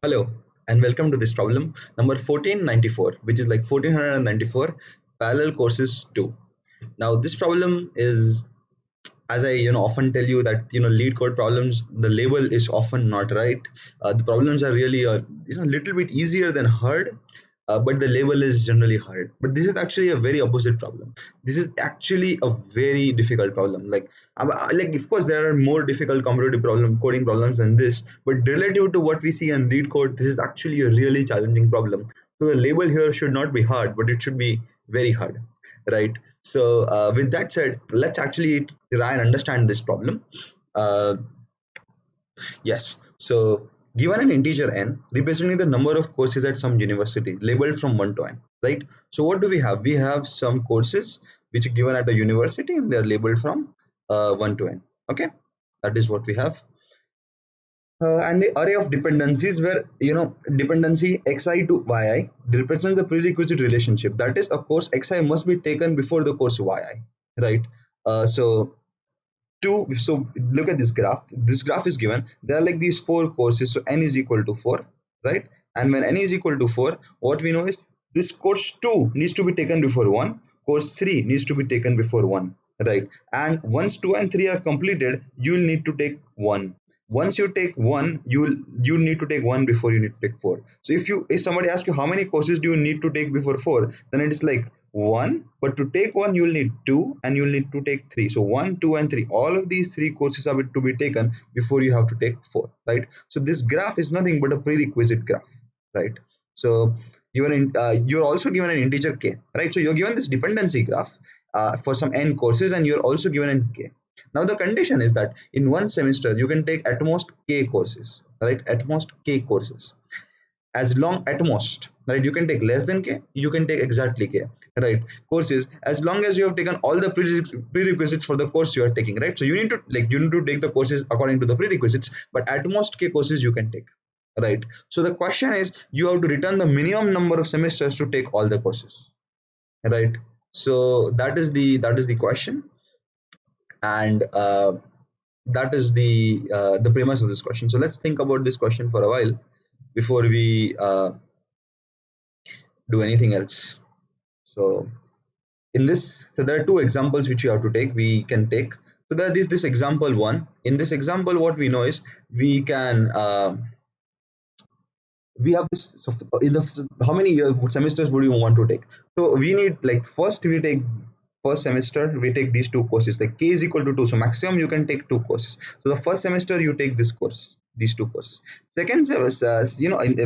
Hello and welcome to this problem number 1494, which is like 1494 parallel courses 2. Now this problem is, as I often tell you, that lead code problems, the label is often not right. The problems are really little bit easier than hard, but the label is generally hard. But this is actually a very opposite problem. This is actually a very difficult problem. Like of course there are more difficult competitive coding problems than this, but relative to what we see in lead code, this is actually a really challenging problem. So the label here should not be hard, but it should be very hard, right? So with that said, let's actually try and understand this problem. Uh, yes. So given an integer n representing the number of courses at some university labeled from 1 to n, right? So what do we have? We have some courses which are given at a university and they're labeled from 1 to n. Okay, that is what we have. And the array of dependencies where dependency xi to yi represents the prerequisite relationship, that is a course xi must be taken before the course yi, right? So look at this graph. This graph is given, there are like these four courses, so n is equal to 4, right? And when n is equal to 4, what we know is this course 2 needs to be taken before 1, course 3 needs to be taken before 1, right? And once 2 and 3 are completed, you'll need to take 1. Once you take 1, you need to take 1 before you need to take 4. So if somebody asks you how many courses do you need to take before 4, then it is like 1, but to take 1 you'll need 2 and you'll need to take 3. So 1, 2 and 3, all of these three courses are to be taken before you have to take 4, right? So this graph is nothing but a prerequisite graph, right? So you're also given an integer k, right? So you're given this dependency graph for some n courses, and you're also given an k. Now the condition is that in one semester you can take at most k courses, right? At most k courses. As long at most, right? You can take less than k, you can take exactly k, right? Courses, as long as you have taken all the prerequisites for the course you are taking, right? So you need to take the courses according to the prerequisites, but at most k courses you can take, right? So the question is, you have to return the minimum number of semesters to take all the courses, right? So that is the question. And that is the premise of this question. So let's think about this question for a while before we do anything else. So in this, so there are two examples which you have to take. We can take, so there is this example one. In this example, what we know is we can we have this. So in the, how many semesters would you want to take? So we need, like, first we take first semester we take these two courses, like k is equal to 2, so maximum you can take two courses. So the first semester you take this course, these two courses. Second semester,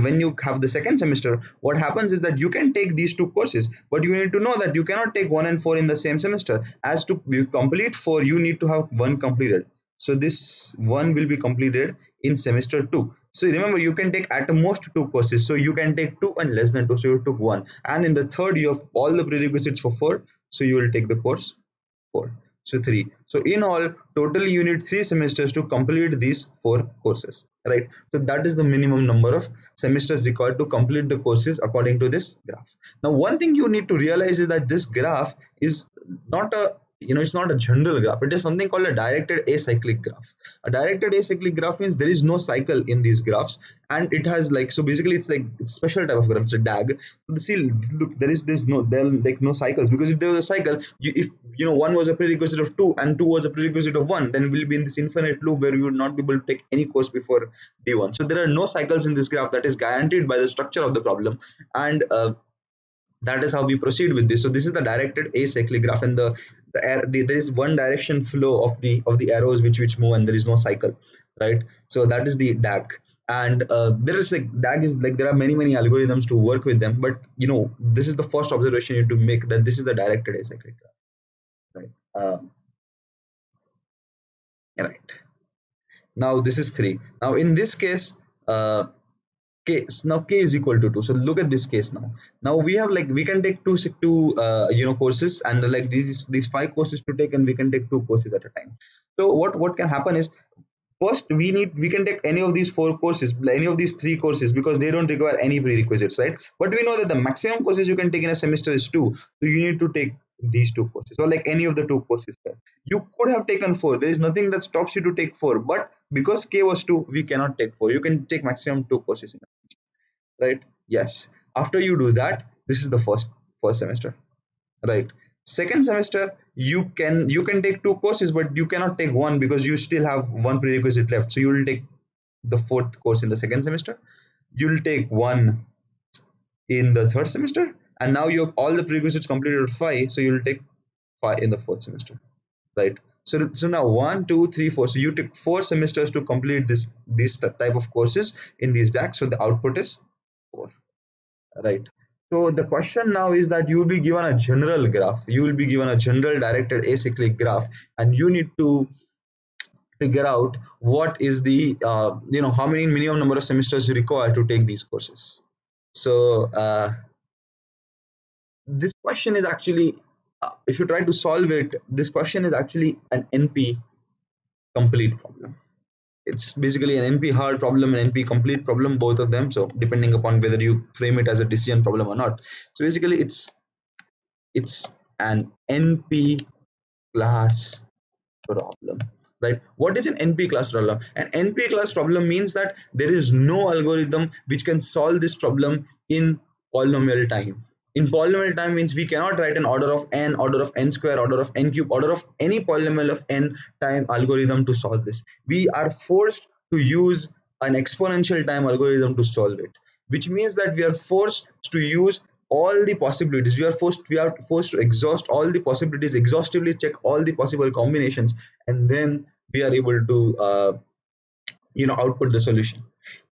when you have the second semester, what happens is that you can take these two courses, but you need to know that you cannot take 1 and 4 in the same semester. As to complete 4, you need to have 1 completed. So this one will be completed in semester 2. So remember, you can take at most two courses, so you can take 2 and less than 2, so you took 1. And in the third you have all the prerequisites for 4, so you will take the course 4. So 3. So in all, totally you need 3 semesters to complete these 4 courses, right? So that is the minimum number of semesters required to complete the courses according to this graph. Now one thing you need to realize is that this graph is not a, it's not a general graph. It is something called a directed acyclic graph. A directed acyclic graph means there is no cycle in these graphs, and it has, like, so basically it's like it's a special type of graph. It's a DAG. So see, look, there are like no cycles, because if there was a cycle, if one was a prerequisite of 2 and 2 was a prerequisite of 1, then we'll be in this infinite loop where we would not be able to take any course before D1. So there are no cycles in this graph. That is guaranteed by the structure of the problem, and that is how we proceed with this. So this is the directed acyclic graph, and there is one direction flow of the arrows which move, and there is no cycle, right? So that is the DAG. And there is, like, DAG is like, there are many algorithms to work with them, but this is the first observation you need to make, that this is the directed acyclic graph, right? Right. Now this is 3. Now in this case, k is equal to 2. So look at this case now. Now we have, like, we can take two courses, and like these 5 courses to take, and we can take 2 courses at a time. So what can happen is, first we can take any of these 4 courses, any of these 3 courses, because they don't require any prerequisites, right? But we know that the maximum courses you can take in a semester is 2, so you need to take these two courses, or like any of the two courses there. You could have taken four. There is nothing that stops you to take four, but because K was two, we cannot take four. You can take maximum two courses in it, right? Yes. After you do that, this is the first semester, right? Second semester, you can take two courses, but you cannot take one because you still have one prerequisite left. So you will take the fourth course in the second semester. You'll take one in the third semester, and now you have all the prerequisites completed at five, so you'll take five in the fourth semester, right? So now 1, 2, 3, 4. So you took 4 semesters to complete this type of courses in these DACs. So the output is four, right? So the question now is that you will be given a general graph. You will be given a general directed acyclic graph, and you need to figure out what is the how many minimum number of semesters you require to take these courses. So this question is actually, if you try to solve it, this question is actually an NP complete problem. It's basically an NP hard problem and NP complete problem, both of them. So depending upon whether you frame it as a decision problem or not. So basically, it's an NP class problem, right? What is an NP class problem? An NP class problem means that there is no algorithm which can solve this problem in polynomial time. In polynomial time means we cannot write an order of n, order of n square, order of n cube, order of any polynomial of n time algorithm to solve this. We are forced to use an exponential time algorithm to solve it, which means that we are forced to use all the possibilities. We are forced to exhaust all the possibilities, exhaustively check all the possible combinations, and then we are able to output the solution.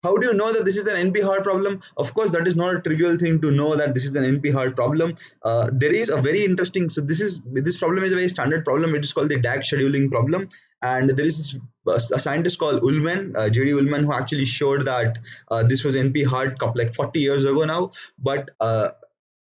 How do you know that this is an NP hard problem? Of course, that is not a trivial thing to know that this is an NP hard problem. There is a very interesting, so this problem is a very standard problem. It is called the DAG scheduling problem, and there is a scientist called Ullman, JD Ullman, who actually showed that this was NP hard like 40 years ago now. But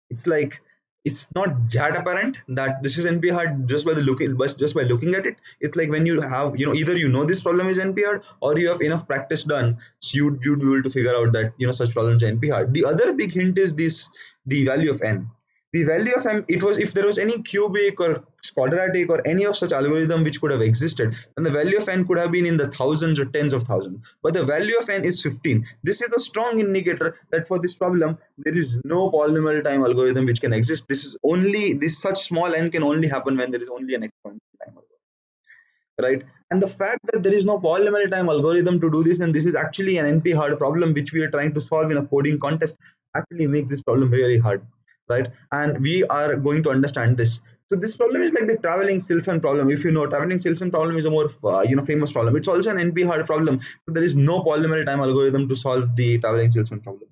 it's like, it's not that apparent that this is NP hard just by the looking, but just by looking at it. It's like when you have, either this problem is NP hard, or you have enough practice done, so you'd be able to figure out that such problems are NP hard. The other big hint is the value of n. The value of m, it was, if there was any cubic or quadratic or any of such algorithm which could have existed, then the value of n could have been in the thousands or tens of thousands. But the value of n is 15. This is a strong indicator that for this problem there is no polynomial time algorithm which can exist. This such small n can only happen when there is only an exponential time algorithm, right? And the fact that there is no polynomial time algorithm to do this, and this is actually an NP hard problem which we are trying to solve in a coding context, actually makes this problem really hard, right? And we are going to understand this. So this problem is like the traveling salesman problem. If you know, traveling salesman problem is a more famous problem. It's also an NP hard problem. So there is no polynomial time algorithm to solve the traveling salesman problem.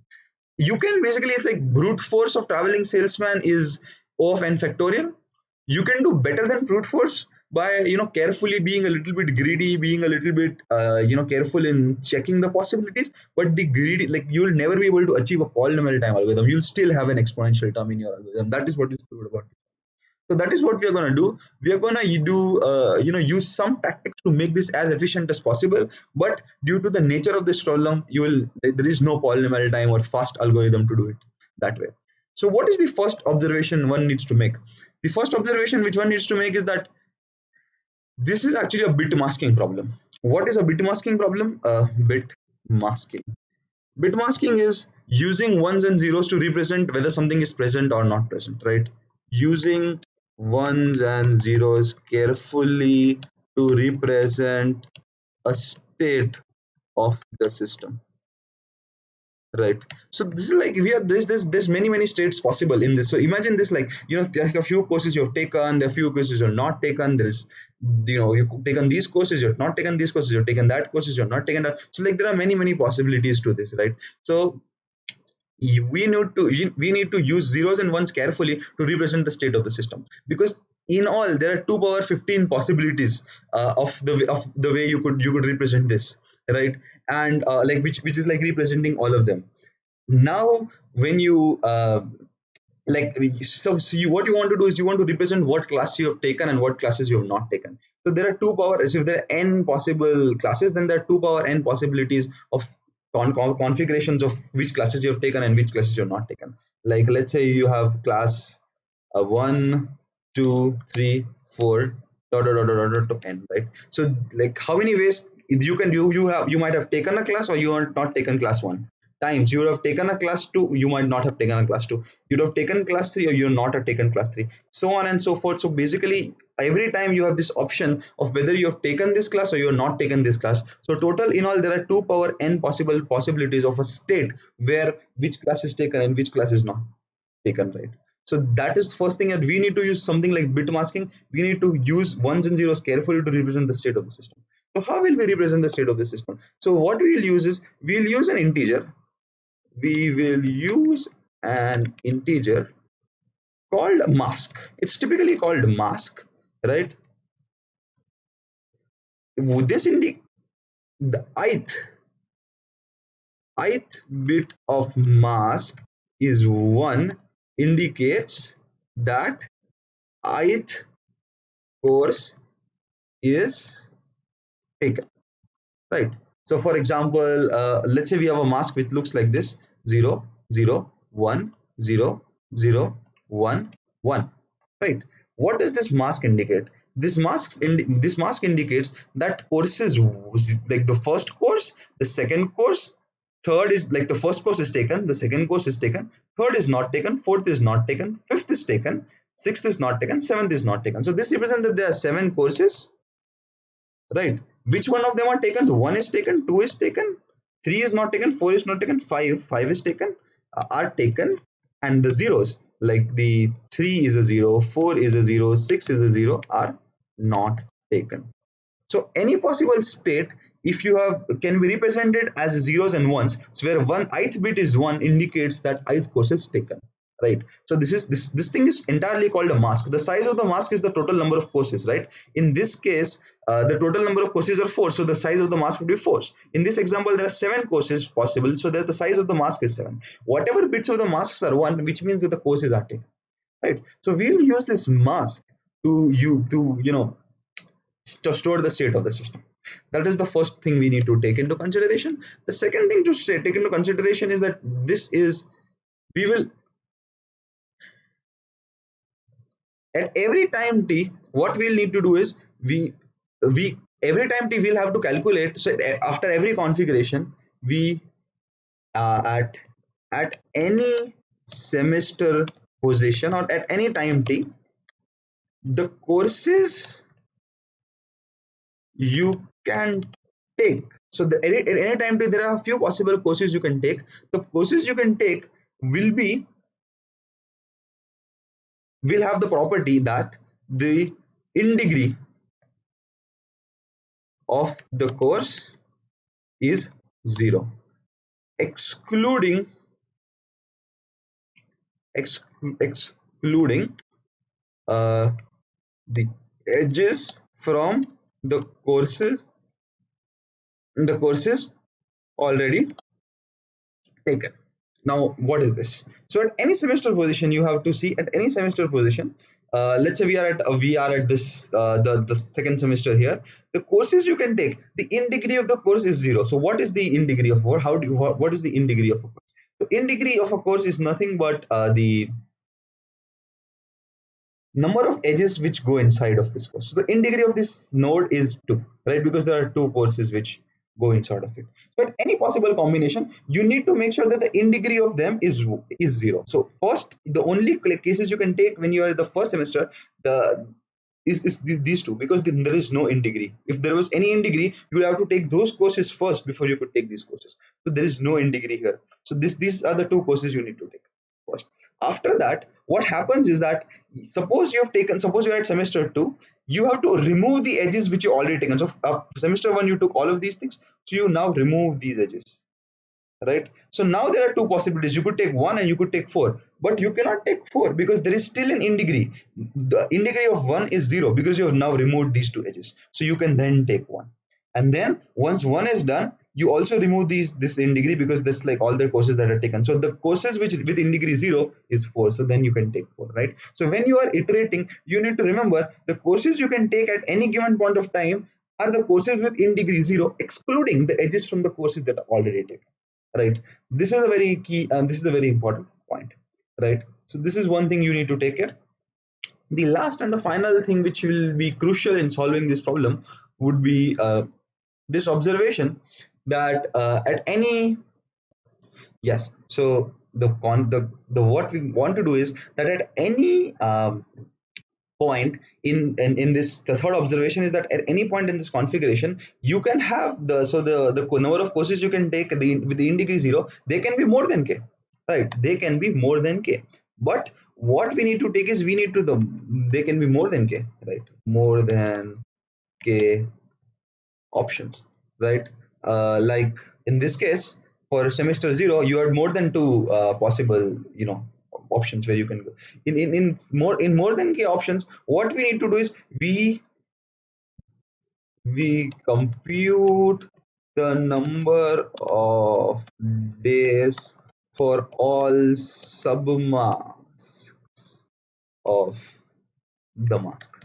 You can basically, it's like brute force of traveling salesman is O of n factorial. You can do better than brute force by carefully being a little bit greedy, being a little bit careful in checking the possibilities. But the greedy, like, you'll never be able to achieve a polynomial time algorithm. You'll still have an exponential term in your algorithm. That is what is good about it. So that is what we are going to do. We are going to do use some tactics to make this as efficient as possible. But due to the nature of this problem, there is no polynomial time or fast algorithm to do it that way. So what is the first observation one needs to make? The first observation which one needs to make is that this is actually a bit masking problem. What is a bit masking problem? Bit masking. Bit masking is using ones and zeros to represent whether something is present or not present, right? Using ones and zeros carefully to represent a state of the system, right? So this is like, we are there's many states possible in this. So imagine this, like, there's a few courses you have taken, there are few courses you're not taken. There's, you've taken these courses, you've not taken these courses, you've taken that courses, you've not taken that. So like, there are many possibilities to this, right? So we need to use zeros and ones carefully to represent the state of the system, because in all there are 2 power 15 possibilities of the way you could represent this, right? And like, which is like representing all of them. Now when you like, what you want to do is you want to represent what class you have taken and what classes you have not taken. So there are 2 power, so if there are n possible classes, then there are 2 power n possibilities of configurations of which classes you have taken and which classes you have not taken. Like, let's say you have class 1, 2, 3, 4, to n, right? So like how many ways you can do, you might have taken a class or you are not taken class 1 times, you would have taken a class 2, you might not have taken a class 2, you'd have taken class 3 or you're not have taken class 3, so on and so forth. So basically every time you have this option of whether you have taken this class or you're not taken this class. So total in all there are 2 power n possible possibilities of a state where which class is taken and which class is not taken, right? So that is the first thing, that we need to use something like bit masking. We need to use ones and zeros carefully to represent the state of the system. So how will we represent the state of the system? So what we'll use is, we'll use an integer. We will use an integer called mask. It's typically called mask, right? This indi the ith bit of mask is 1, indicates that ith course is taken, right? So for example, let's say we have a mask which looks like this: 0 0 1 0 0 1 1, right? What does this mask indicate? This mask indicates that courses, like the first course, the second course, third is like the first course is taken, the second course is taken, third is not taken, fourth is not taken, fifth is taken, sixth is not taken, seventh is not taken. So this represents that there are 7 courses, right? Which one of them are taken? One is taken, two is taken, three is not taken, four is not taken, five is taken, are taken, and the zeros, like the 3 is a 0, 4 is a 0, 6 is a 0, are not taken. So any possible state, if you have, can be represented as zeros and ones. So where one ith bit is 1 indicates that ith course is taken, right? So this thing is entirely called a mask. The size of the mask is the total number of courses, right? In this case, the total number of courses are 4, so the size of the mask would be 4. In this example, there are 7 courses possible, so that the size of the mask is 7. Whatever bits of the masks are 1, which means that the courses are taken, right? So we'll use this mask to store the state of the system. That is the first thing we need to take into consideration. The second thing to take into consideration is that this is, we will, at every time t, what we'll need to do is, we every time t we'll have to calculate. So after every configuration, we at any semester position or at any time t, the courses you can take. So at any time t, there are a few possible courses you can take. The courses you can take will be, will have the property that the Indegree of the course is 0, excluding excluding uh, the edges from the courses already taken. Now what is this? So at any semester position, you have to see, at any semester position, let's say we are at this the second semester here, the courses you can take, the in degree of the course is 0. So what is the in degree of, or how do you, what is the in degree of a course? So in degree of a course is nothing but the number of edges which go inside of this course. So the integrity of this node is 2, right? Because there are 2 courses which go inside of it. But any possible combination, you need to make sure that the integrity of them is 0. So first, the only cases you can take when you are at the first semester, the is these two, because there is no in degree. If there was any in degree, you would have to take those courses first before you could take these courses. So there is no in degree here. So these are the 2 courses you need to take first. After that, what happens is that, suppose you're at semester 2, you have to remove the edges which you already taken. So semester 1 you took all of these things, so you now remove these edges, right? So now there are 2 possibilities. You could take 1 and you could take 4, but you cannot take 4 because there is still an in degree. The in degree of 1 is 0 because you have now removed these 2 edges, so you can then take 1. And then once 1 is done, you also remove this in degree, because that's like all the courses that are taken. So the courses which with in degree 0 is 4, so then you can take 4, right? So when you are iterating, you need to remember the courses you can take at any given point of time are the courses with in degree 0, excluding the edges from the courses that are already taken, right? This is a very key, and this is a very important point, right? So this is one thing you need to take care. The last and the final thing which will be crucial in solving this problem would be this observation that at any, yes, so the what we want to do is that at any point in this, the third observation is that at any point in this configuration you can have the number of courses you can take with the Indegree 0, they can be more than k, right? They can be more than k, but what we need to take is we need to they can be more than k, right? More than k options, right? Like in this case, for semester 0 you had more than two possible, options where you can go. In more than k options, what we need to do is we compute the number of days for all submasks of the mask,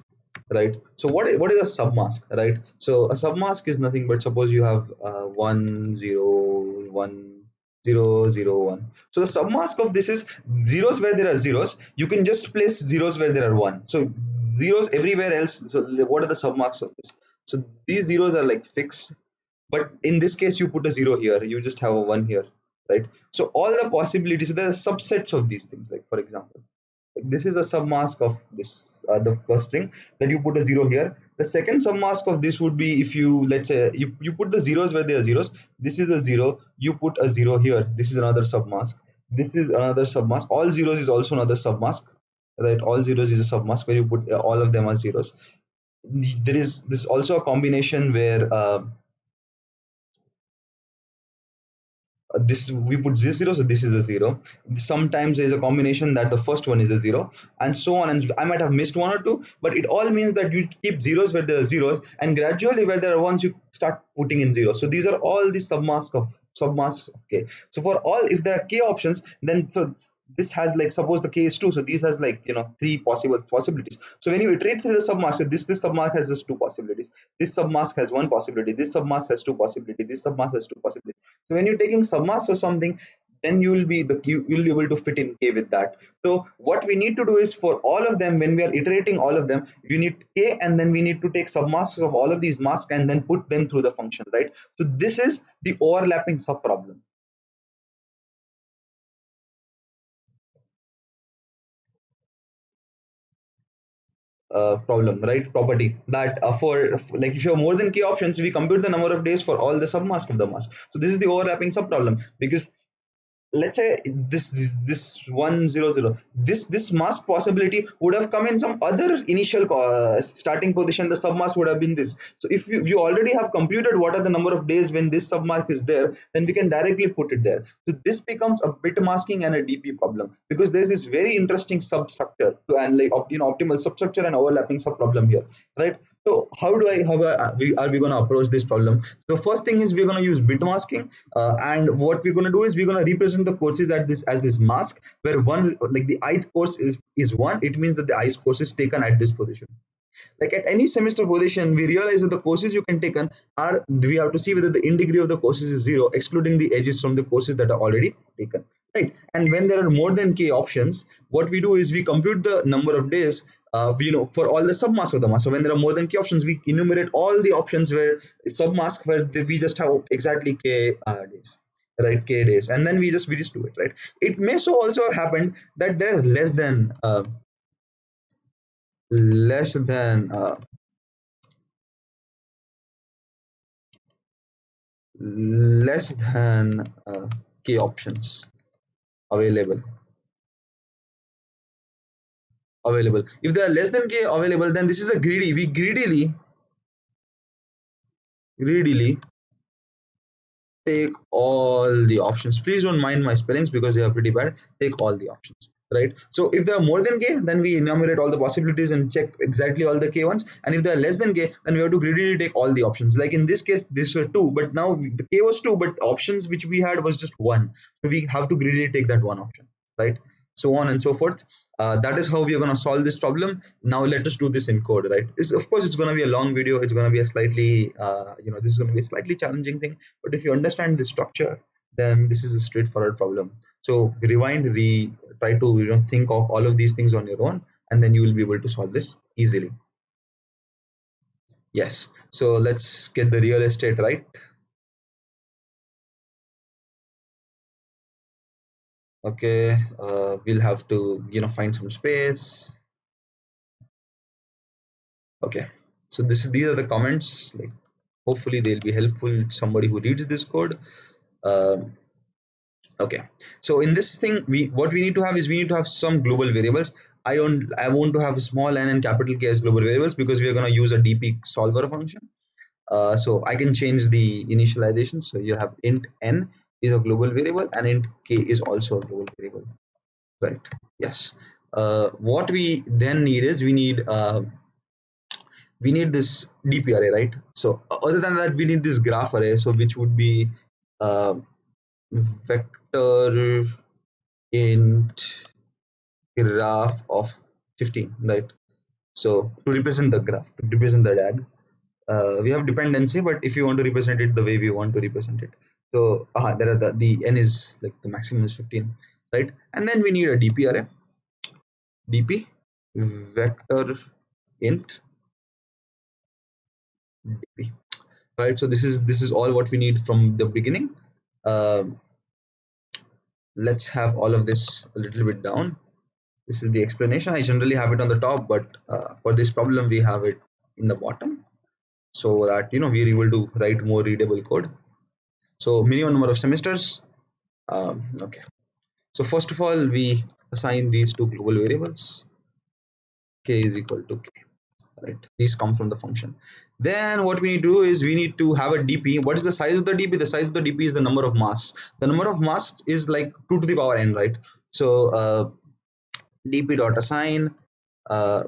right? So what is a submask, right? So a submask is nothing but, suppose you have 1 0 1 0 0 1. So the submask of this is zeros where there are zeros, you can just place zeros where there are one, so zeros everywhere else. So what are the submasks of this? So these zeros are like fixed, but in this case you put a zero here, you just have a one here, right? So all the possibilities, so there are subsets of these things. Like for example, this is a submask of this, the first string, that you put a zero here. The second submask of this would be, if you, let's say, you put the zeros where there are zeros, this is a zero, you put a zero here, this is another submask, this is another submask, all zeros is also another submask, right? All zeros is a submask where you put all of them as zeros. There is this also a combination where this we put this zero, so this is a zero. Sometimes there is a combination that the first one is a zero, and so on. And I might have missed one or two, but it all means that you keep zeros where there are zeros, and gradually where there are ones you start putting in zeros. So these are all the submasks of k. So for all, if there are k options, then so this has, like, suppose the k is 2, so these has, like, three possibilities. So when you iterate through the submask, so this submask has just two possibilities, this submask has one possibility, this submask has two possibilities, this submask has two possibilities. So when you're taking submask or something, then you'll be able to fit in k with that. So what we need to do is, for all of them, when we are iterating all of them, we need k, and then we need to take submasks of all of these masks and then put them through the function, right? So this is the overlapping sub problem. Problem, right? Property that like, if you have more than k options, we compute the number of days for all the submask of the mask. So this is the overlapping sub problem, because let's say this 100, this mask possibility would have come in some other initial starting position, the submask would have been this. So if you already have computed what are the number of days when this submask is there, then we can directly put it there. So this becomes a bit masking and a DP problem, because there's this very interesting substructure and, like, optimal substructure and overlapping sub problem here, right? So how are we going to approach this problem? The first thing is we're going to use bit masking, and what we're going to do is we're going to represent the courses at this as this mask, where one, like, the ith course is one. It means that the ith course is taken at this position. Like at any semester position, we realize that the courses you can take are, we have to see whether the Indegree of the courses is zero, excluding the edges from the courses that are already taken, right? And when there are more than k options, what we do is we compute the number of days, for all the submasks of the mask. So when there are more than k options, we enumerate all the options where submask where we just have exactly k days, right? K days, and then we just do it, right? It may so also happen that there are less than less than k options available. If there are less than k available, then this is a greedy. We greedily take all the options. Please don't mind my spellings because they are pretty bad. Take all the options, right? So if there are more than k, then we enumerate all the possibilities and check exactly all the k ones. And if they are less than k, then we have to greedily take all the options. Like in this case, this were two, but now the k was two, but options which we had was just one. So we have to greedily take that one option, right? So on and so forth. That is how we are going to solve this problem. Now let us do this in code, right? Of course, it's going to be a long video. It's going to be a slightly, this is going to be a slightly challenging thing. But if you understand the structure, then this is a straightforward problem. So rewind, try to think of all of these things on your own, and then you will be able to solve this easily. Yes, so let's get the real estate right. Okay, we'll have to find some space. Okay, so these are the comments, like hopefully they'll be helpful to somebody who reads this code. um, okay, so in this thing, what we need to have is we need to have some global variables. I want to have small n and capital K as global variables because we are going to use a dp solver function. So I can change the initialization. So you have int n is a global variable and int k is also a global variable, right? Yes. What we then need is we need this DP array, right? So other than that, we need this graph array, so which would be uh, vector int graph of 15, right? So to represent the graph, to represent the DAG, we have dependency, but if you want to represent it the way we want to represent it, so there are the n is like the maximum is 15, right? And then we need a DP array, DP vector int DP, right? So this is all what we need from the beginning. Um let's have all of this a little bit down. This is the explanation. I generally have it on the top, but for this problem we have it in the bottom, so that we're able to write more readable code. So minimum number of semesters. Okay, so first of all we assign these two global variables. K is equal to k, right? These come from the function. Then what we need to do is we need to have a dp. What is the size of the dp? The size of the dp is the number of masks. The number of masks is like 2 to the power n, right? So dp dot assign uh,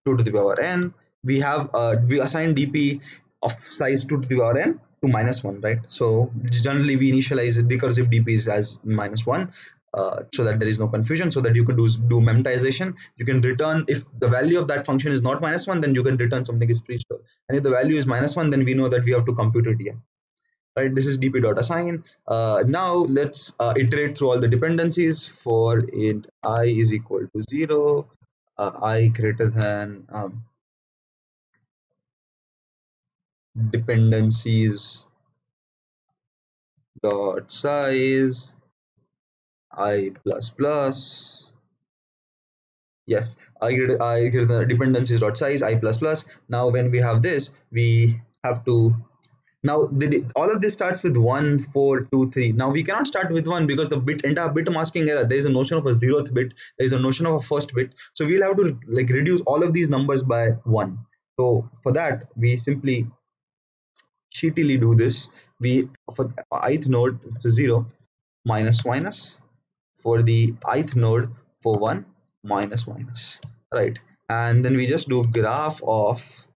2 to the power n. We assign dp of size 2 to the power n to -1, right? So generally we initialize recursive dps as -1, so that there is no confusion, so that you can do memtization. You can return, if the value of that function is not -1, then you can return something is pre-stored, and if the value is -1, then we know that we have to compute it here, right? This is dp dot assign. Now let's iterate through all the dependencies. For int I is equal to 0, I greater than dependencies dot size I plus plus. Yes, I greater than dependencies dot size I plus plus. Now when we have this, we have to, now all of this starts with 1 4 2 3. Now we cannot start with 1 because the entire bit masking error, there is a notion of a 0th bit, there is a notion of a first bit, so we'll have to like reduce all of these numbers by 1. So for that we simply cheatily do this. We, for the ith node to 0, minus minus. For the ith node for 1, minus minus, right? And then we just do graph of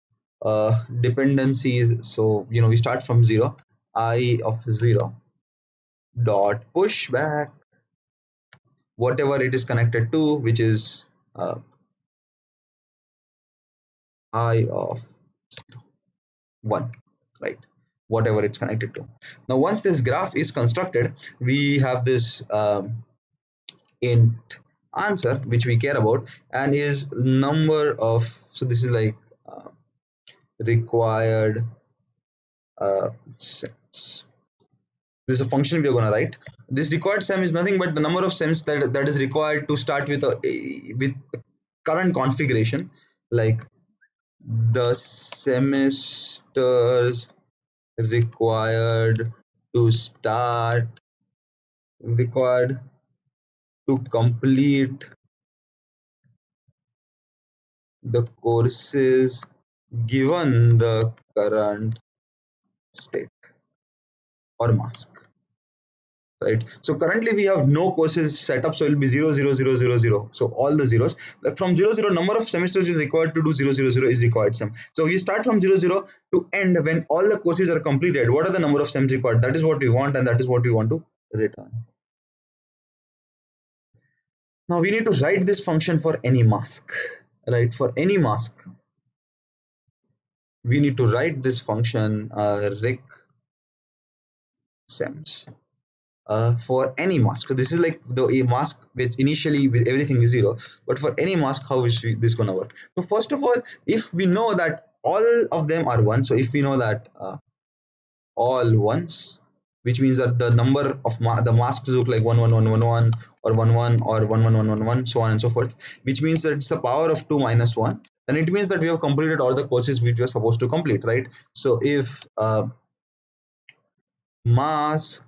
dependencies. So we start from 0, I of 0 dot push back whatever it is connected to, which is uh, I of 1, right? Whatever it's connected to. Now once this graph is constructed, we have this int answer which we care about, and is number of, so this is like uh, required sems. This is a function we are going to write. This required sem is nothing but the number of sems that is required to start with with current configuration, like the semesters required to start, required to complete the courses given the current state or mask, right? So currently we have no courses set up, so it will be 0 0 0 0 0. So all the zeros, like from 0 0, number of semesters is required to do 0 0 0 is required sum. So we start from 0 0 to end when all the courses are completed. What are the number of sems required? That is what we want, and that is what we want to return. Now we need to write this function for any mask, right? For any mask we need to write this function rec sems. for any mask. So this is like the a mask which initially with everything is zero, but for any mask, how is this gonna work? So first of all, if we know that all of them are one, so if we know that all ones, which means that the number of the masks look like 1 1 1 1 1 or 1 1 or 1 1 1 1 1, so on and so forth, which means that it's the power of 2 minus 1, then it means that we have completed all the courses which we are supposed to complete, right? So if mask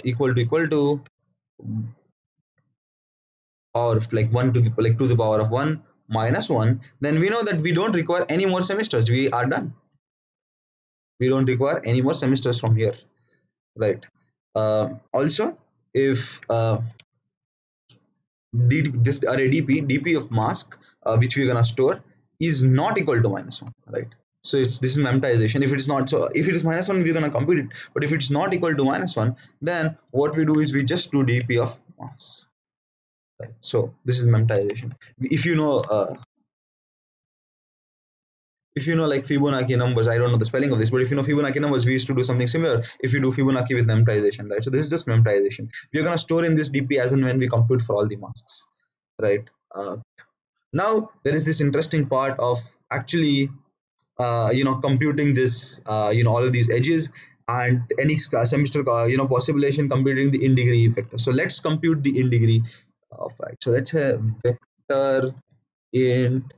equal to power of like 1 to the like to the power of 1 minus 1, then we know that we don't require any more semesters, we are done, we don't require any more semesters from here, right? Also, if this array dp of mask which we're gonna store is not equal to minus 1, right? So it's this is memtization. If it is not, so if it is minus 1, we're gonna compute it, but if it's not equal to minus 1, then what we do is we just do dp of mask, right? So this is memtization. If you know like Fibonacci numbers, I don't know the spelling of this, but if you know Fibonacci numbers, we used to do something similar. If you do Fibonacci with memtization, right? So this is just memtization. We are going to store in this dp as and when we compute for all the masks, right? Now there is this interesting part of actually computing this all of these edges, and any semester possibilation computing the Indegree vector. So let's compute the Indegree of, right? So let's have vector int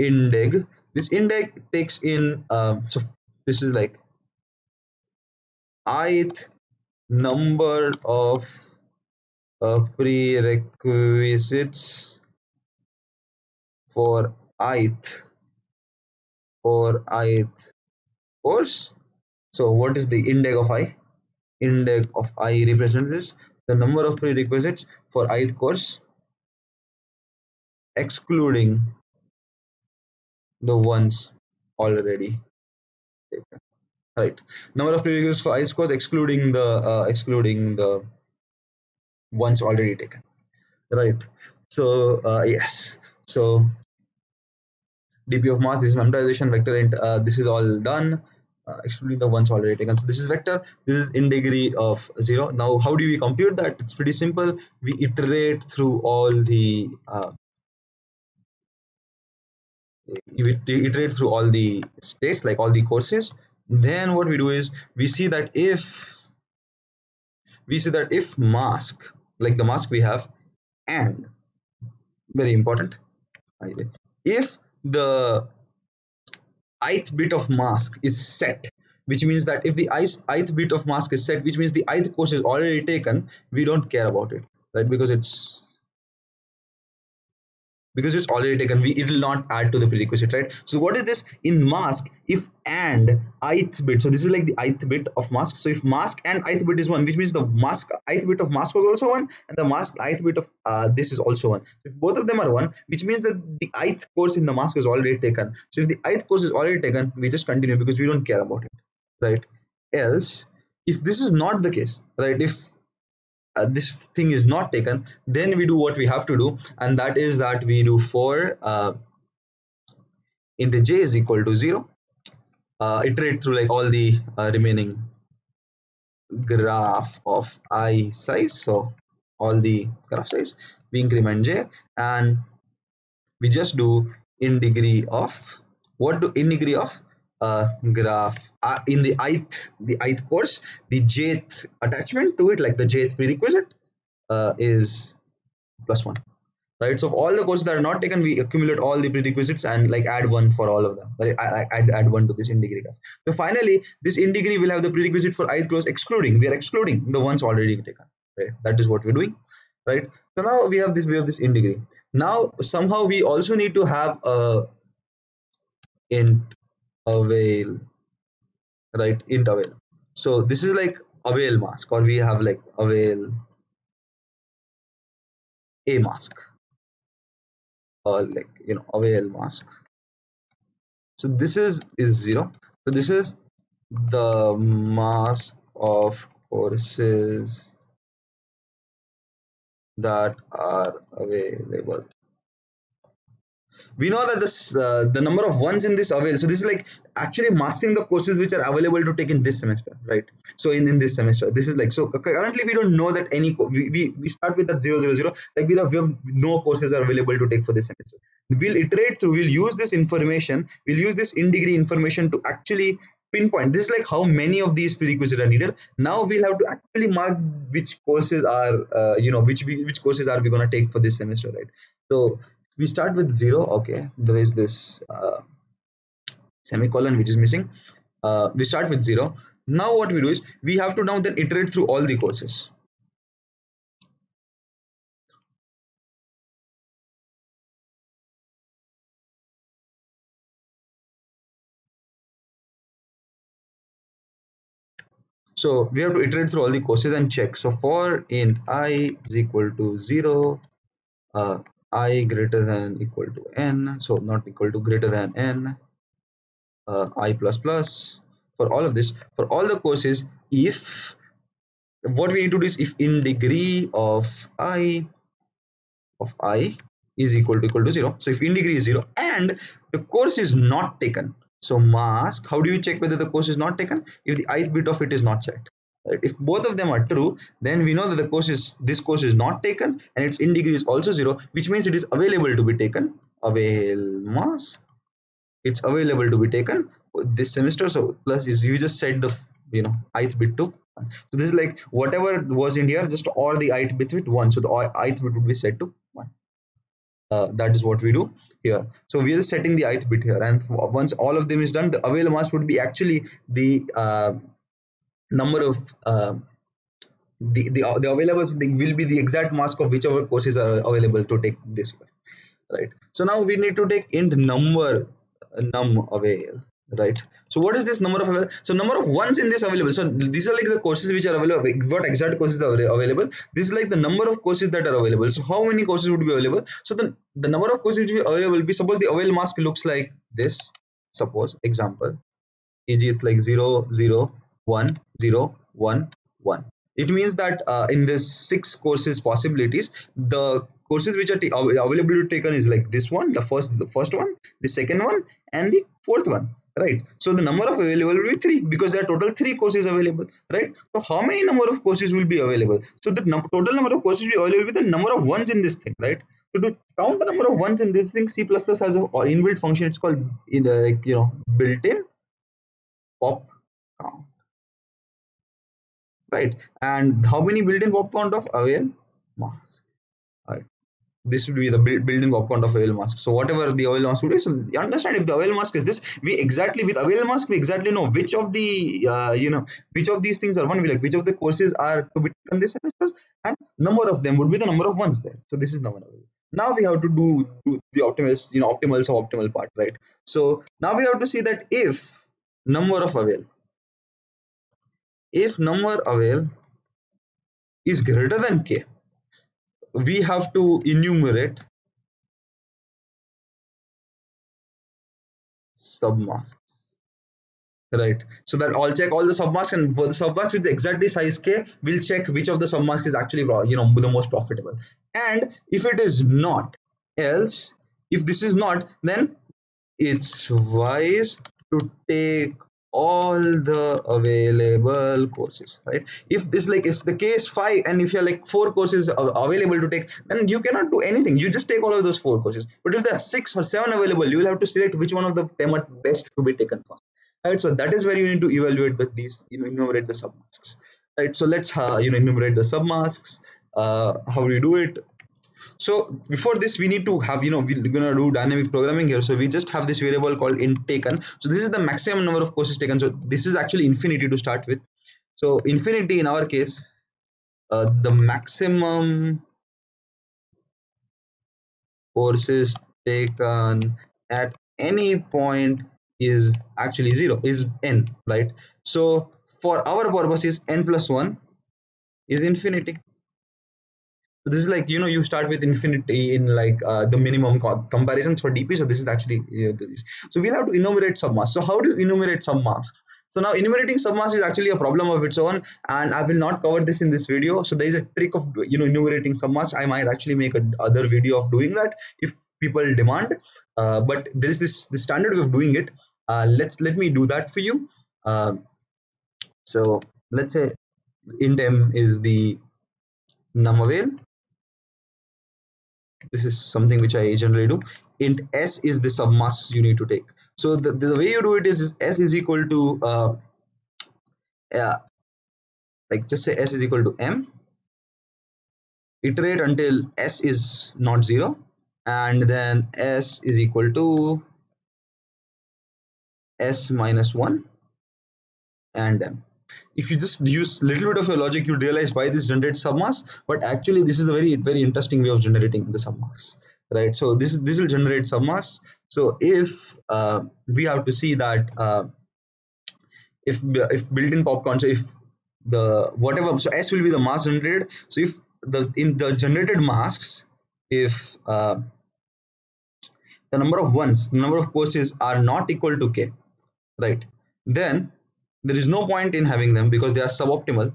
indeg. This indeg takes in so this is like ith number of prerequisites for ith course. So what is the index of I? Index of I represents this the number of prerequisites for ith course, excluding the ones already taken. Right. Number of prerequisites for ith course excluding the ones already taken. Right. So yes. So dp of mass, this is memtization, vector int, this is all done, excluding the ones already taken. So this is vector, this is in degree of 0. Now how do we compute that? It's pretty simple. We iterate through all the states, like all the courses. Then what we do is we see that if mask, like the mask we have, and very important, if the ith bit of mask is set, which means that if the ith bit of mask is set, which means the ith course is already taken, we don't care about it, right? Because it's already taken, it will not add to the prerequisite, right? So what is this in mask? If and ith bit, so this is like the ith bit of mask. So if mask and ith bit is 1, which means the mask ith bit of mask was also 1, and the mask ith bit of this is also 1. So if both of them are 1, which means that the ith course in the mask is already taken. So if the ith course is already taken, we just continue because we don't care about it, right? Else, if this is not the case, right, if this thing is not taken, then we do what we have to do, and that is that we do for int j is equal to 0, iterate through like all the remaining graph of I size, so all the graph size, we increment j, and we just do in degree of what do in degree of graph in the ith course, the jth attachment to it, like the jth prerequisite is +1, right? So for all the courses that are not taken, we accumulate all the prerequisites and like add one for all of them. Like, add one to this Indegree graph. So finally, this Indegree will have the prerequisite for ith course excluding. We are excluding the ones already taken. Right? That is what we're doing. Right. So now we have this Indegree. Now somehow we also need to have a int avail, right? Int avail. So this is like avail mask, or we have like avail a mask, or like avail mask. So this is 0. So this is the mask of courses that are available. we know that this the number of ones in this avail. So this is like actually masking the courses which are available to take in this semester, right? So in this semester, this is like, so currently we don't know that any we start with that 000, like we have no courses are available to take for this semester. We'll iterate through, we'll use this information, we'll use this in degree information to actually pinpoint. This is like how many of these prerequisites are needed. Now we'll have to actually mark which courses are which courses are we going to take for this semester, right? So we start with 0. Okay, there is this semicolon which is missing. We start with 0. Now what we do is we have to now then iterate through all the courses. So we have to iterate through all the courses and check. So for int I is equal to 0, uh, I greater than equal to n, so not equal to greater than n, I plus plus, for all of this, for all the courses, if what we need to do is if in degree of I is equal to 0. So if in degree is 0 and the course is not taken, so mask, how do you check whether the course is not taken? If the ith bit of it is not set. Right? If both of them are true, then we know that this course is not taken and its in degree is also 0, which means it is available to be taken. Avail mask, it's available to be taken this semester. So plus is you just set the ith bit to 1. So this is like whatever was in here, just or the ith bit with 1. So the ith bit would be set to 1. That is what we do here. So we are just setting the ith bit here, and once all of them is done, the avail mask would be actually the number of the available will be the exact mask of whichever courses are available to take this year, right? So now we need to take int number num avail, right? So what is this number of avail? So number of ones in this available. So these are like the courses which are available. What exact courses are available? This is like the number of courses that are available. So how many courses would be available? So the number of courses which will be available will be, suppose the avail mask looks like this. Suppose example, e.g. it's like 0 0 1 0 1 1. It means that in this 6 courses possibilities, the courses which are available to taken is like this one, the first one, the second one, and the fourth one, right? So the number of available will be 3 because there are total 3 courses available, right? So how many number of courses will be available? So the total number of courses will be available with the number of ones in this thing, right? So to count the number of ones in this thing, C++ has an inbuilt function. It's called built-in pop count, right? And how many built-in pop count of avail mask, right? This would be the built-in pop count of avail mask. So whatever the avail mask would be, so you understand, if the avail mask is this, we exactly with avail mask we exactly know which of the which of these things are one, we like which of the courses are to be taken this semester, and number of them would be the number of ones there. So this is number avail. Now we have to do the optimal part, right? So now we have to see that if number of avail, if number avail is greater than k, we have to enumerate submasks, right? So that I'll check all the submasks, and for the submasks with exactly size k, we'll check which of the submasks is actually the most profitable. And if it is not, else if this is not, then it's wise to take all the available courses, right? If this like is the case 5, and if you're like 4 courses available to take, then you cannot do anything, you just take all of those 4 courses. But if there are 6 or 7 available, you will have to select which one of the them are best to be taken first, right? So that is where you need to evaluate these enumerate the submasks, right? So let's enumerate the submasks. How do you do it? So before this, we need to have, we're gonna do dynamic programming here. So we just have this variable called int taken. So this is the maximum number of courses taken. So this is actually infinity to start with. So infinity in our case, the maximum courses taken at any point is actually 0, is n, right? So for our purposes, n plus 1 is infinity. So this is like, you start with infinity in like the minimum comparisons for DP. So this is actually this. So we'll have to enumerate submasks. So how do you enumerate submasks? So now enumerating submasks is actually a problem of its own, and I will not cover this in this video. So there is a trick of enumerating submasks. I might actually make another video of doing that if people demand, but there is this standard way of doing it. Let me do that for you. So let's say int m is the numAvail. This is something which I generally do. Int s is the submask you need to take. So the way you do it is s is equal to like just say s is equal to m, iterate until s is not 0, and then s is equal to s minus 1 and m. If you just use a little bit of your logic, you realize why this generates submask, but actually this is a very interesting way of generating the submask, right? So this will generate submask. So if we have to see that if built-in popcorn, so if the whatever, so s will be the mask generated. So if the in the generated masks, if the number of ones, the number of courses are not equal to k, right, then there is no point in having them because they are suboptimal,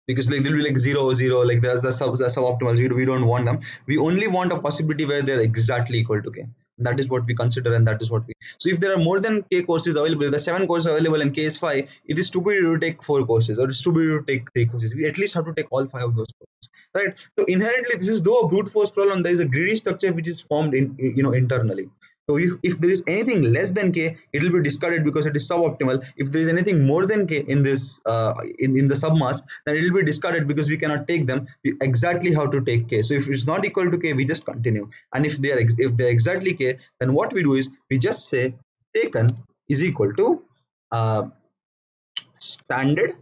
because like they'll be like 0 0, like there's the suboptimal, we don't want them. We only want a possibility where they're exactly equal to k. That is what we consider, and that is what we, so if there are more than k courses available, the 7 courses available and k is 5, it is stupid to take 4 courses, or it's stupid to take 3 courses. We at least have to take all 5 of those courses, right? So inherently this is though a brute force problem, there is a greedy structure which is formed in, internally. So if there is anything less than k, it will be discarded because it is suboptimal. If there is anything more than k in this in the submask, then it will be discarded because we cannot take them. We exactly how to take k. So if it's not equal to k, we just continue. And if they're exactly k, then what we do is we just say taken is equal to uh, standard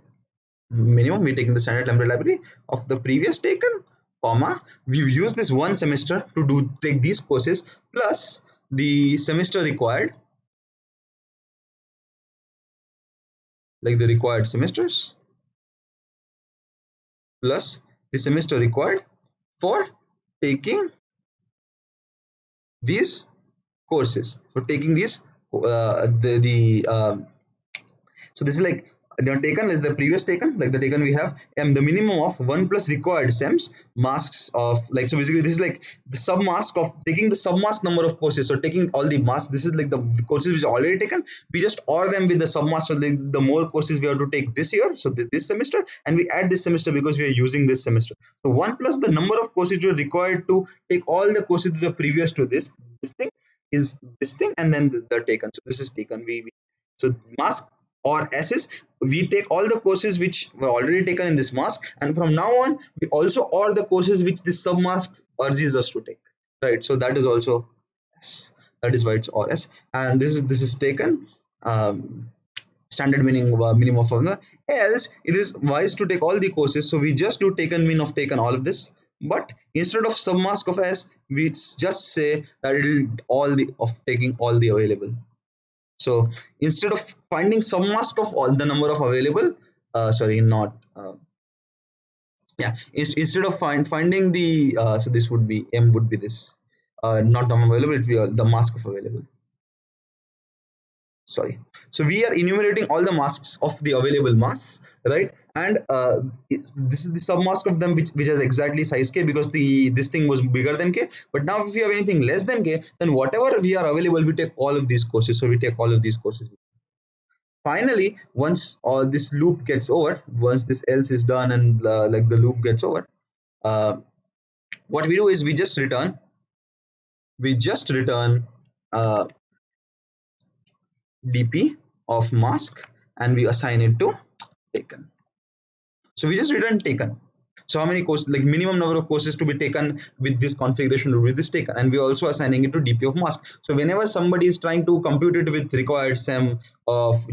minimum. We're taking the standard lambda library of the previous taken, comma, we've used this one semester to take these courses, plus the semester required, like the required semesters, plus the semester required for taking these courses, for taking these the so this is like taken is the previous taken, like the taken we have, and the minimum of 1 plus required sems masks of, like, so basically this is like the submask of taking the submask number of courses. So taking all the masks, this is like the courses which are already taken, we just OR them with the submask. So the more courses we have to take this year, so this semester, and we add this semester because we are using this semester. So 1 plus the number of courses you are required to take all the courses that are previous to this thing is this thing, and then the taken. So this is taken. So mask or s's, we take all the courses which were already taken in this mask, and from now on we also or the courses which this submask urges us to take, right? So that is also s. That is why it's or s, and this is taken standard meaning minimum of the, else it is wise to take all the courses. So we just do taken mean of taken all of this, but instead of submask of s, we just say that it will all the of taking all the available. So instead of finding submask of all the number of available, sorry, not yeah, instead of finding the so this would be m would be this, not number available, it will be the mask of available. Sorry. So we are enumerating all the masks of the available masks, right? And this is the submask of them which has exactly size k, because this thing was bigger than k. But now if we have anything less than k, then whatever we are available, we take all of these courses. So we take all of these courses. Finally, once all this loop gets over, once this else is done, and like the loop gets over, uh, what we do is we just return uh, dp of mask, and we assign it to taken. So we just return taken. So how many courses, like minimum number of courses to be taken with this configuration with this taken, and we're also assigning it to dp of mask. So whenever somebody is trying to compute it with required sem of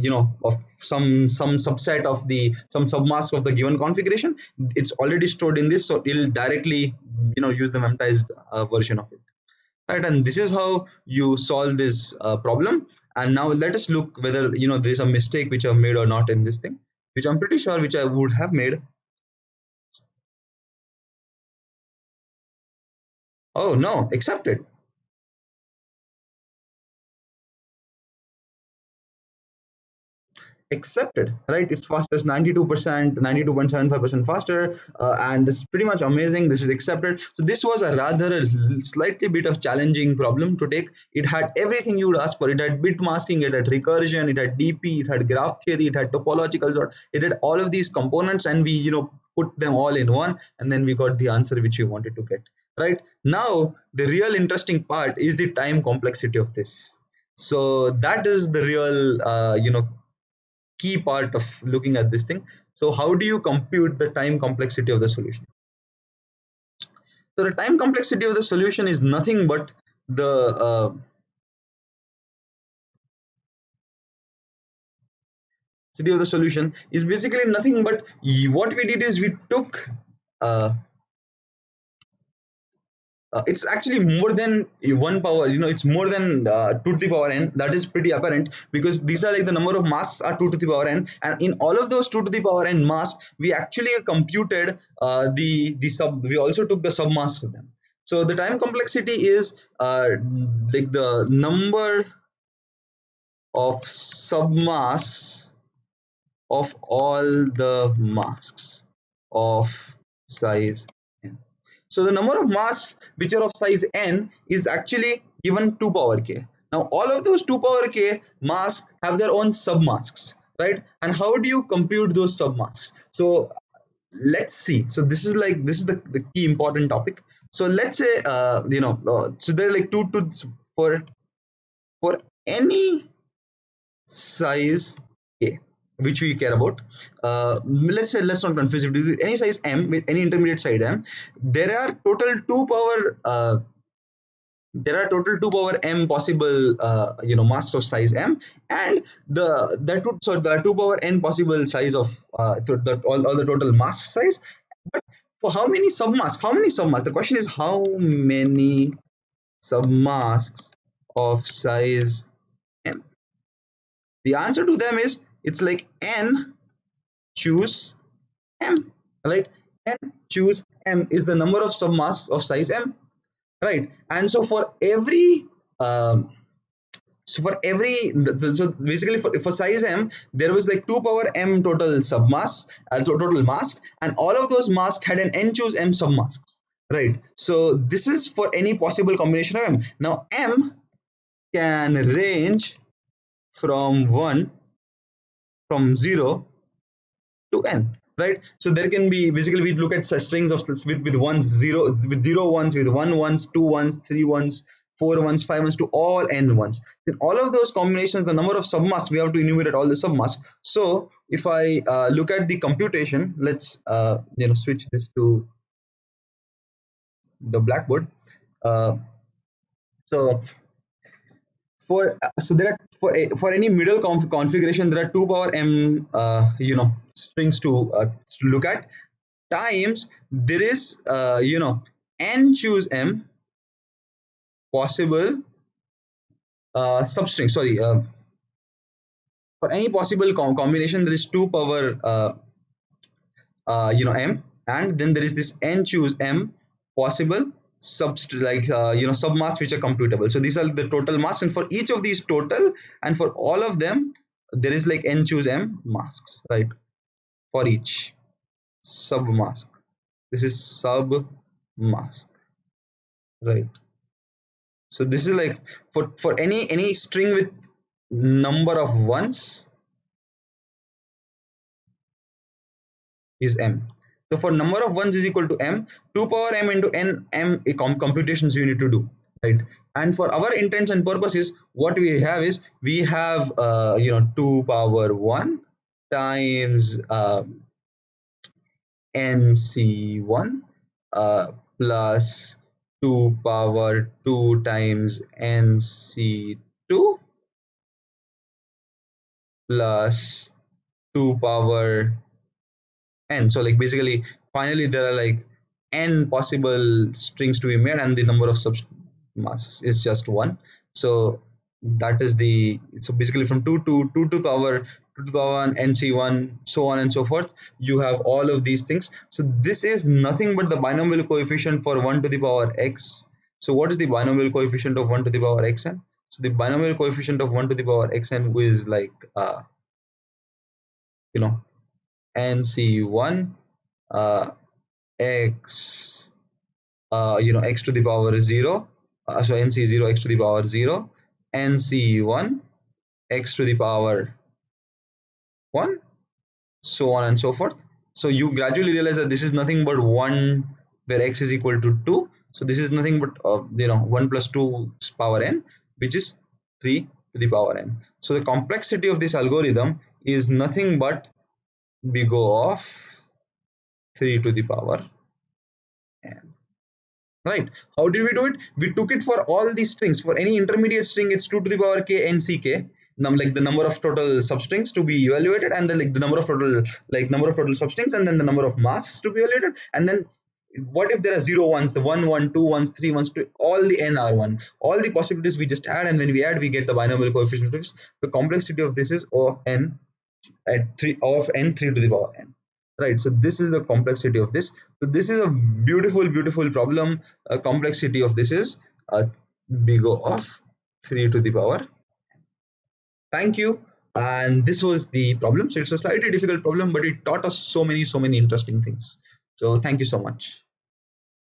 of some subset of the some submask of the given configuration, it's already stored in this, so it'll directly use the memtized version of it, right? And this is how you solve this problem. And now let us look whether there is a mistake which I've made or not in this thing, which I'm pretty sure which I would have made. Oh no, accepted. accepted, right? It's faster, it's 92%, 92.75% faster, and it's pretty much amazing. This is accepted. So this was a rather slightly bit of challenging problem to take. It had everything you would ask for. It had bit masking, it had recursion, it had DP, it had graph theory, it had topological sort, it had all of these components, and we put them all in one, and then we got the answer which we wanted to get. Right now, the real interesting part is the time complexity of this. So that is the real key part of looking at this thing. So how do you compute the time complexity of the solution? So the time complexity of the solution is nothing but the city of the solution is basically nothing but what we did is we took uh, it's actually more than one power, it's more than 2 to the power n. That is pretty apparent because these are like the number of masks are 2 to the power n, and in all of those 2 to the power n masks we actually computed the sub, we also took the sub mask of them. So the time complexity is like the number of sub masks of all the masks of size n. So the number of masks which are of size n is actually given 2 power k. Now all of those 2 power k masks have their own submasks, right? And how do you compute those submasks? So let's see. So this is the key important topic. So let's say so there are like for for any size k which we care about. Let's say, let's not confuse it with any size m, with any intermediate size m. There are total 2 power m possible masks of size m, and the 2 power n possible size of all the total mask size. But for how many submasks? The question is how many submasks of size m. The answer to them is it's like n choose m, right? N choose m is the number of submasks of size m, right? And so for every so basically for size m there was like 2 power m total submass, total mask, and all of those masks had an n choose m submasks, right? So this is for any possible combination of m. Now m can range from 0 to n, right? So there can be, basically we look at such strings of with ones, with 0 ones, with 1 ones, 2 ones, 3 ones, 4 ones, 5 ones, to all n ones. In all of those combinations, the number of submasks, we have to enumerate all the submasks. So if I look at the computation, let's switch this to the blackboard. So there are for any middle configuration, there are 2 power m strings to look at, times there is n choose m possible substring. Sorry, for any possible combination there is 2 power m, and then there is this n choose m possible submasks which are computable. So these are the total masks, and for each of these total, and for all of them there is like n choose m masks, right? For each submask, this is submask, right? So this is like for any string with number of ones is m. So for number of ones is equal to m, 2 power m into n m computations you need to do, right? And for our intents and purposes, what we have is we have 2 power 1 times nc1 plus 2 power 2 times nc2 plus 2 power n. So like basically finally there are like n possible strings to be made, and the number of sub masks is just 1. So that is the, so basically from 2 to the power 2 to the power 1 nc1, so on and so forth, you have all of these things. So this is nothing but the binomial coefficient for 1 to the power x. So what is the binomial coefficient of 1 to the power xn? So the binomial coefficient of 1 to the power xn is like you know, nc1 uh, x x to the power 0, so nc0 x to the power 0, nc1 x to the power 1, so on and so forth. So you gradually realize that this is nothing but 1 where x is equal to 2. So this is nothing but 1 plus 2 power n, which is 3 to the power n. So the complexity of this algorithm is nothing but big O of 3 to the power n. Right? How did we do it? We took it for all these strings. For any intermediate string, it's 2 to the power k n c k. Like the number of total substrings to be evaluated, and then like the number of total substrings, and then the number of masks to be evaluated, and then what if there are 0 ones, the 1 1 2 ones, 3 ones, 2, all the n are 1, all the possibilities we just add, and when we add we get the binomial coefficient of this. The complexity of this is O of n at 3 of n 3 to the power n, right? So this is the complexity of this. So this is a beautiful problem. Complexity of this is big O of 3 to the power. Thank you. And this was the problem. So it's a slightly difficult problem, but it taught us so many interesting things. So thank you so much.